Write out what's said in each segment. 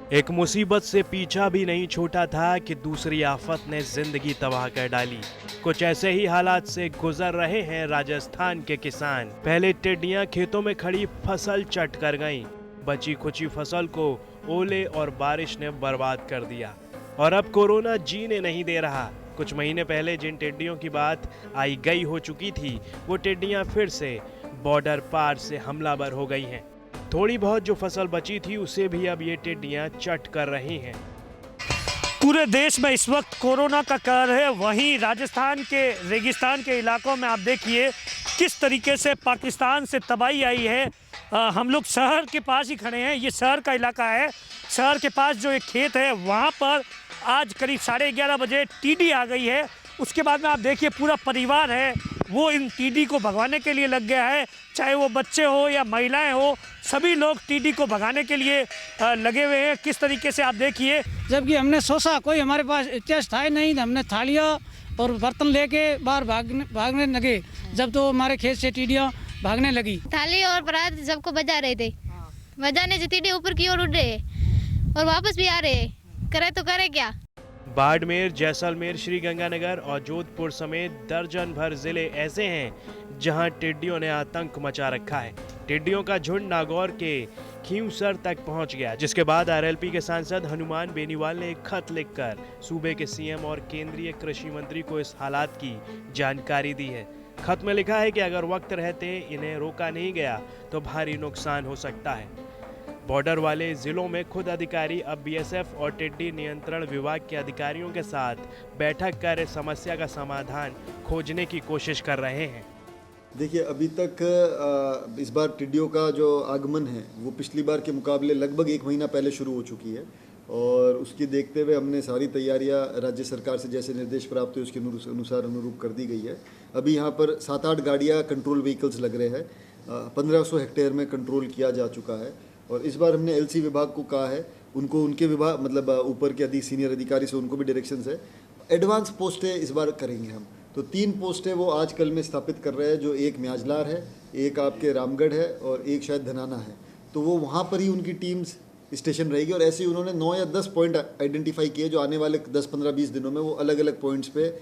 एक मुसीबत से पीछा भी नहीं छूटा था कि दूसरी आफत ने जिंदगी तबाह कर डाली। कुछ ऐसे ही हालात से गुजर रहे हैं राजस्थान के किसान। पहले टिड्डियां खेतों में खड़ी फसल चट कर गईं। बची खुची फसल को ओले और बारिश ने बर्बाद कर दिया। और अब कोरोना जीने नहीं दे रहा। कुछ महीने पहले जिन टिड्डियों की बात आई गई हो चुकी थी, वो टिड्डियां फिर से बॉर्डर पार से हमलावर हो गई हैं। थोड़ी बहुत जो फसल बची थी उसे भी अब ये टिड्डियां चट कर रही हैं। पूरे देश में इस वक्त कोरोना का कहर है। वहीं राजस्थान के रेगिस्तान के इलाकों में आप देखिए किस तरीके से पाकिस्तान से तबाही आई है। हम लोग शहर के पास ही खड़े हैं। ये शहर का इलाका है। शहर के पास जो एक खेत है वहाँ पर आज करीब 11:30 बजे टीडी आ गई है। उसके बाद में आप देखिए पूरा परिवार है वो इन टीडी को भगाने के लिए लग गया है। चाहे वो बच्चे हो या महिलाएं हो, सभी लोग टीडी को भगाने के लिए लगे हुए हैं। किस तरीके से आप देखिए, जबकि हमने सोचा कोई हमारे पास इतिहास था ही नहीं, हमने थालियाँ और बर्तन लेके बाहर भागने लगे। जब तो हमारे खेत से टीडियाँ भागने लगी। थाली और परात सबको बजा रहे थे। बजाने से टीडी ऊपर की ओर उड़ रहे और वापस भी आ रहे। करे तो करे क्या। बाड़मेर, जैसलमेर, श्रीगंगानगर और जोधपुर समेत दर्जन भर जिले ऐसे हैं जहां टिड्डियों ने आतंक मचा रखा है। टिड्डियों का झुंड नागौर के खींवसर तक पहुंच गया, जिसके बाद आरएलपी के सांसद हनुमान बेनीवाल ने एक खत लिखकर सूबे के सीएम और केंद्रीय कृषि मंत्री को इस हालात की जानकारी दी है। खत में लिखा है कि अगर वक्त रहते इन्हें रोका नहीं गया तो भारी नुकसान हो सकता है। बॉर्डर वाले जिलों में खुद अधिकारी अब बीएसएफ और टिड्डी नियंत्रण विभाग के अधिकारियों के साथ बैठक कर इस समस्या का समाधान खोजने की कोशिश कर रहे हैं। देखिए, अभी तक इस बार टिड्डियों का जो आगमन है वो पिछली बार के मुकाबले लगभग 1 महीना पहले शुरू हो चुकी है और उसकी देखते हुए हमने सारी तैयारियां राज्य सरकार से जैसे निर्देश प्राप्त हुए उसके अनुसार अनुरूप कर दी गई है। अभी यहाँ पर 7-8 गाड़ियाँ कंट्रोल व्हीकल्स लग रहे हैं। 1500 हेक्टेयर में कंट्रोल किया जा चुका है और इस बार हमने एलसी विभाग को कहा है, उनको उनके विभाग मतलब ऊपर के सीनियर अधिकारी से उनको भी डायरेक्शंस है। एडवांस पोस्टें इस बार करेंगे हम। तो 3 पोस्टें वो आज कल में स्थापित कर रहे हैं, जो एक म्याजलार है, एक आपके रामगढ़ है और एक शायद धनाना है। तो वो वहाँ पर ही उनकी टीम्स स्टेशन रहेगी और ऐसे ही उन्होंने 9 या 10 पॉइंट आइडेंटिफाई किए जो आने वाले 10, 15, 20 दिनों में वो अलग अलग पॉइंट्स पे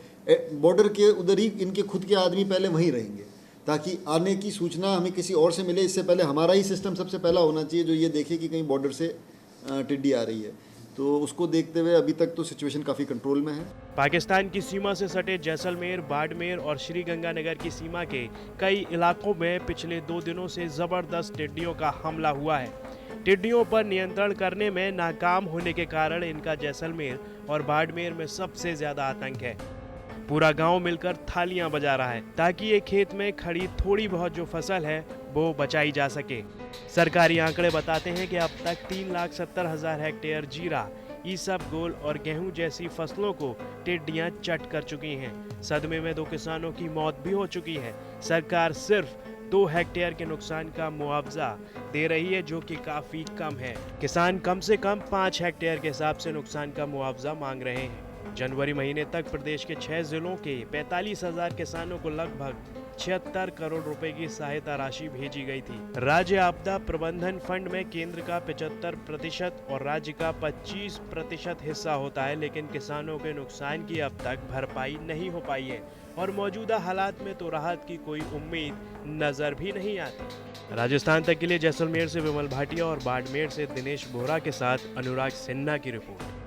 बॉर्डर के उधर ही इनके खुद के आदमी पहले वहीं रहेंगे ताकि आने की सूचना हमें किसी और से मिले। इससे पहले हमारा ही सिस्टम सबसे पहला होना चाहिए जो ये देखे कि कहीं बॉर्डर से टिड्डी आ रही है। तो उसको देखते हुए अभी तक तो सिचुएशन काफ़ी कंट्रोल में है। पाकिस्तान की सीमा से सटे जैसलमेर, बाड़मेर और श्रीगंगानगर की सीमा के कई इलाकों में पिछले 2 दिनों से जबरदस्त टिड्डियों का हमला हुआ है। टिड्डियों पर नियंत्रण करने में नाकाम होने के कारण इनका जैसलमेर और बाड़मेर में सबसे ज्यादा आतंक है। पूरा गांव मिलकर थालियां बजा रहा है ताकि ये खेत में खड़ी थोड़ी बहुत जो फसल है वो बचाई जा सके। सरकारी आंकड़े बताते हैं कि अब तक 3,70,000 हेक्टेयर जीरा, ईसबगोल और गेहूं जैसी फसलों को टिड्डियां चट कर चुकी हैं। सदमे में 2 किसानों की मौत भी हो चुकी है। सरकार सिर्फ 2 हेक्टेयर के नुकसान का मुआवजा दे रही है, जो कि काफी कम है। किसान कम से कम 5 हेक्टेयर के हिसाब से नुकसान का मुआवजा मांग रहे हैं। जनवरी महीने तक प्रदेश के 6 जिलों के 45,000 किसानों को लगभग 76 करोड़ रुपए की सहायता राशि भेजी गई थी। राज्य आपदा प्रबंधन फंड में केंद्र का 75% और राज्य का 25% हिस्सा होता है, लेकिन किसानों के नुकसान की अब तक भरपाई नहीं हो पाई है और मौजूदा हालात में तो राहत की कोई उम्मीद नजर भी नहीं आती। राजस्थान तक के लिए जैसलमेर से विमल भाटिया और बाड़मेर से दिनेश बोहरा के साथ अनुराग सिन्हा की रिपोर्ट।